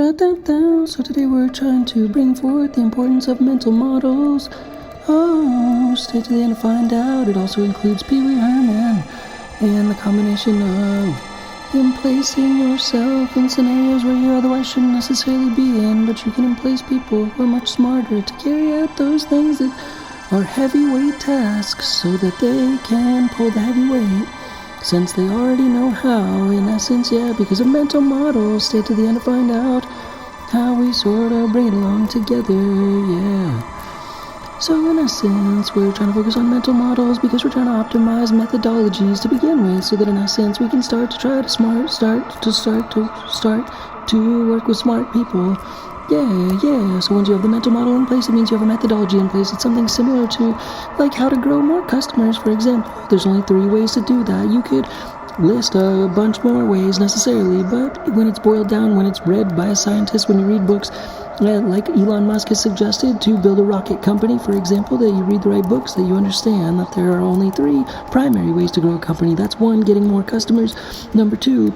So today we're trying to bring forth the importance of mental models. Oh, stay to the end to find out. It also includes Pee-wee Herman and the combination of placing yourself in scenarios where you otherwise shouldn't necessarily be in, but you can place people who are much smarter to carry out those things that are heavyweight tasks so that they can pull the heavy weight, since they already know how, in essence, because of mental models. Stay to the end to find out how we sort of bring it along together, So in essence, we're trying to focus on mental models because we're trying to optimize methodologies to begin with, so that in essence we can start to work with smart people. So once you have the mental model in place, it means you have a methodology in place. It's something similar to like how to grow more customers, for example. There's only 3 ways to do that. You could list a bunch more ways necessarily, but when it's boiled down, when it's read by a scientist, when you read books, like Elon Musk has suggested, to build a rocket company, for example, that you read the right books, that you understand that there are only 3 primary ways to grow a company. That's 1, getting more customers. Number 2,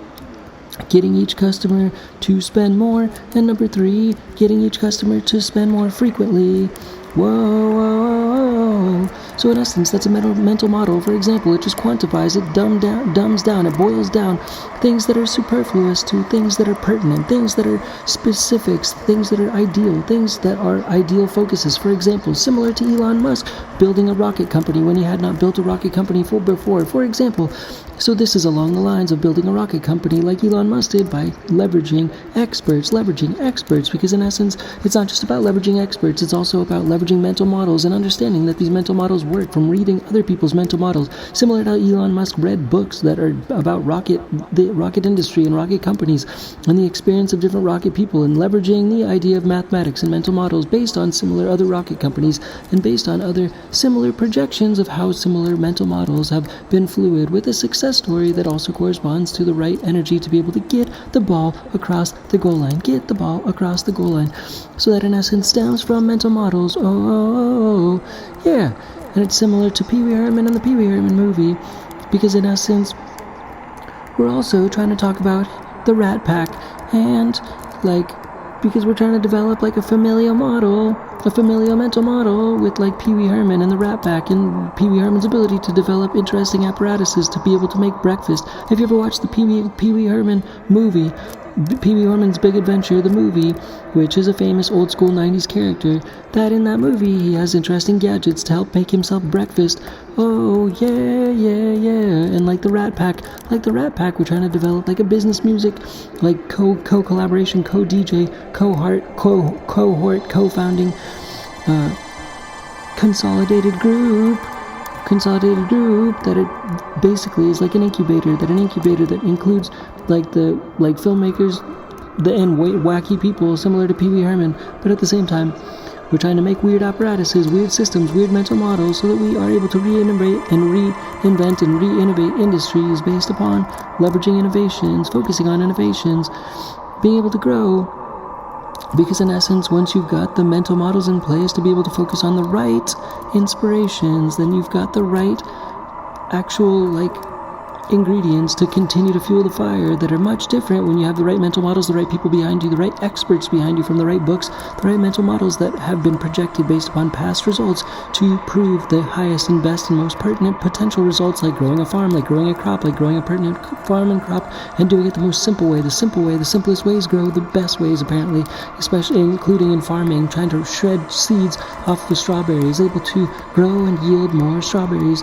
getting each customer to spend more. And number 3, getting each customer to spend more frequently. Whoa. So in essence, that's a mental model. For example, it just quantifies it, dumbs down, it boils down things that are superfluous to things that are pertinent, things that are specifics, things that are ideal focuses. For example, similar to Elon Musk building a rocket company when he had not built a rocket company before. For example, so this is along the lines of building a rocket company like Elon Musk did by leveraging experts, because in essence, it's not just about leveraging experts, it's also about leveraging mental models and understanding that these mental models work from reading other people's mental models. Similar to how Elon Musk read books that are about the rocket industry and rocket companies and the experience of different rocket people, and leveraging the idea of mathematics and mental models based on similar other rocket companies and based on other similar projections of how similar mental models have been fluid, with a success story that also corresponds to the right energy to be able to get the ball across the goal line. So that in essence stems from mental models. And it's similar to Pee-wee Herman and the Pee-wee Herman movie, because in essence we're also trying to talk about the Rat Pack, and because we're trying to develop like a familial mental model with like Pee-wee Herman and the Rat Pack, and Pee-wee Herman's ability to develop interesting apparatuses to be able to make breakfast. Have you ever watched the Pee-wee Herman movie, Pee-wee Herman's Big Adventure, the movie, which is a famous old school 90s character, that in that movie he has interesting gadgets to help make himself breakfast. And like the Rat Pack, we're trying to develop like a business music, like co-collaboration, co-DJ, cohort, co-founding, consolidated group that it basically is like an incubator that includes like filmmakers and wacky people similar to Pee-wee Herman, but at the same time we're trying to make weird apparatuses, weird systems, weird mental models, so that we are able to reinvent and re-innovate industries based upon leveraging innovations, focusing on innovations, being able to grow. Because in essence, once you've got the mental models in place to be able to focus on the right inspirations, then you've got the right actual ingredients to continue to fuel the fire, that are much different when you have the right mental models, the right people behind you, the right experts behind you from the right books, the right mental models that have been projected based upon past results to prove the highest and best and most pertinent potential results, like growing a farm, like growing a crop, like growing a pertinent farm and crop, and doing it the most simple way. The simplest ways grow the best ways, apparently, especially including in farming, trying to shred seeds off the strawberries, able to grow and yield more strawberries.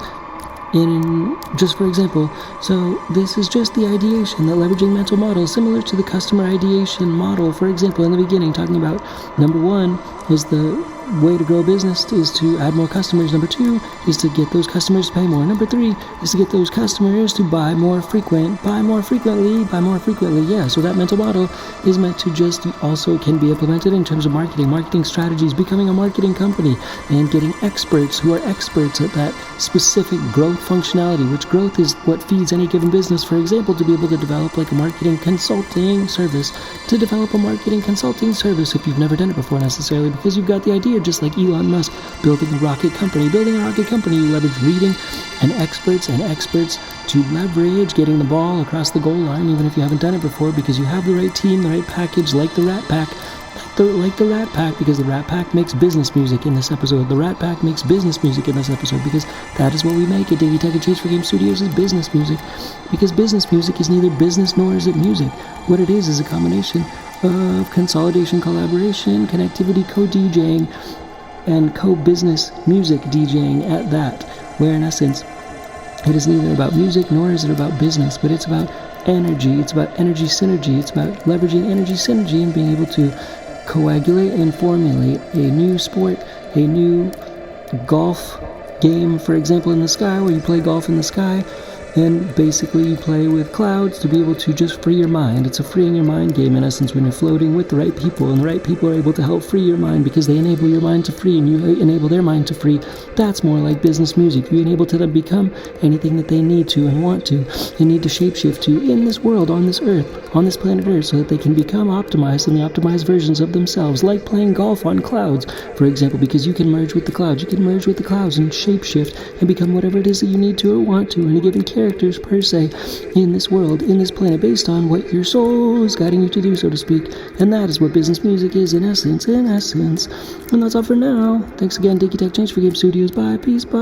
Just for example, so this is just the ideation, that leveraging mental models similar to the customer ideation model. For example, in the beginning, talking about number 1 is the way to grow a business is to add more customers. Number 2 is to get those customers to pay more. Number 3 is to get those customers to buy more frequently. So that mental model is meant to just also can be implemented in terms of marketing strategies, becoming a marketing company, and getting experts who are experts at that specific growth functionality, which growth is what feeds any given business. For example, to be able to develop like a marketing consulting service, if you've never done it before necessarily, because you've got the idea just like Elon Musk building a rocket company. Building a rocket company, you leverage reading and experts to leverage getting the ball across the goal line, even if you haven't done it before, because you have the right team, the right package, like the Rat Pack. Like the Rat Pack, because the Rat Pack makes business music in this episode. The Rat Pack makes business music in this episode, because that is what we make at Diggy Tech and Change for Game Studios, is business music. Because business music is neither business nor is it music. What it is a combination of consolidation, collaboration, connectivity, co-DJing, and co-business music DJing at that, where in essence, it is neither about music nor is it about business, but it's about energy. It's about energy synergy. It's about leveraging energy synergy and being able to coagulate and formulate a new sport, a new golf game, for example, in the sky, where you play golf in the sky, and basically you play with clouds to be able to just free your mind. It's a freeing your mind game, in essence, when you're floating with the right people, and the right people are able to help free your mind because they enable your mind to free, and you enable their mind to free. That's more like business music. You enable to them become anything that they need to and want to and need to shapeshift to in this world, on this earth, on this planet Earth, so that they can become optimized and the optimized versions of themselves, like playing golf on clouds, for example, because you can merge with the clouds. You can merge with the clouds and shapeshift and become whatever it is that you need to or want to in a given characters per se in this world, in this planet, based on what your soul is guiding you to do, so to speak. And that is what business music is in essence. And that's all for now. Thanks again, Diggy Tech Change for Game Studios. Bye, peace, bye.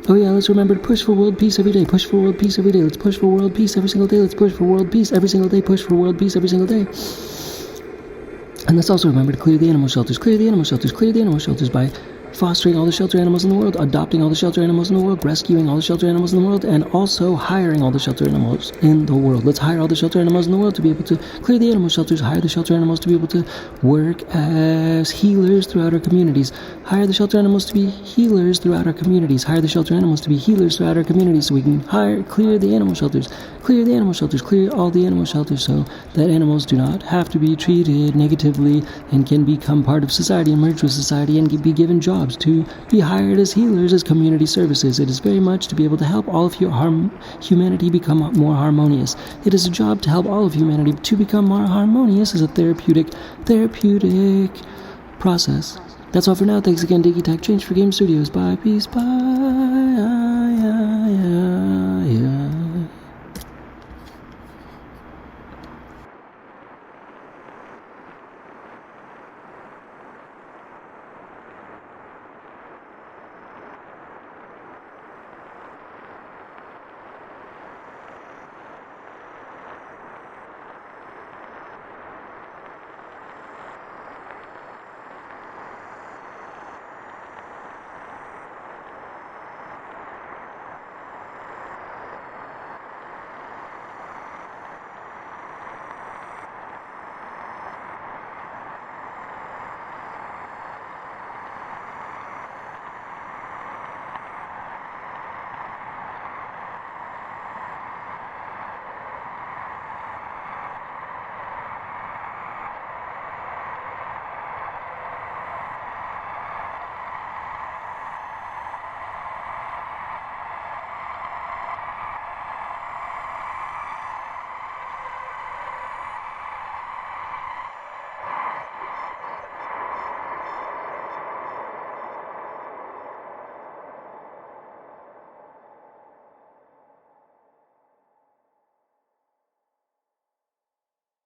Oh yeah, let's remember to push for world peace every day. Push for world peace every day. Let's push for world peace every single day. Let's push for world peace every single day. Push for world peace every single day. And let's also remember to clear the animal shelters. Clear the animal shelters. Clear the animal shelters by fostering all the shelter animals in the world, adopting all the shelter animals in the world, rescuing all the shelter animals in the world, and also hiring all the shelter animals in the world. Let's hire all the shelter animals in the world to be able to clear the animal shelters, hire the shelter animals to be able to work as healers throughout our communities, hire the shelter animals to be healers throughout our communities, hire the shelter animals to be healers throughout our communities, so we can clear the animal shelters, clear the animal shelters, clear all the animal shelters, so that animals do not have to be treated negatively and can become part of society and merge with society and be given jobs to be hired as healers, as community services. It is very much to be able to help all of humanity become more harmonious. It is a job to help all of humanity to become more harmonious as a therapeutic process. That's all for now. Thanks again, Diggy Tech Change for Game Studios. Bye, peace, bye.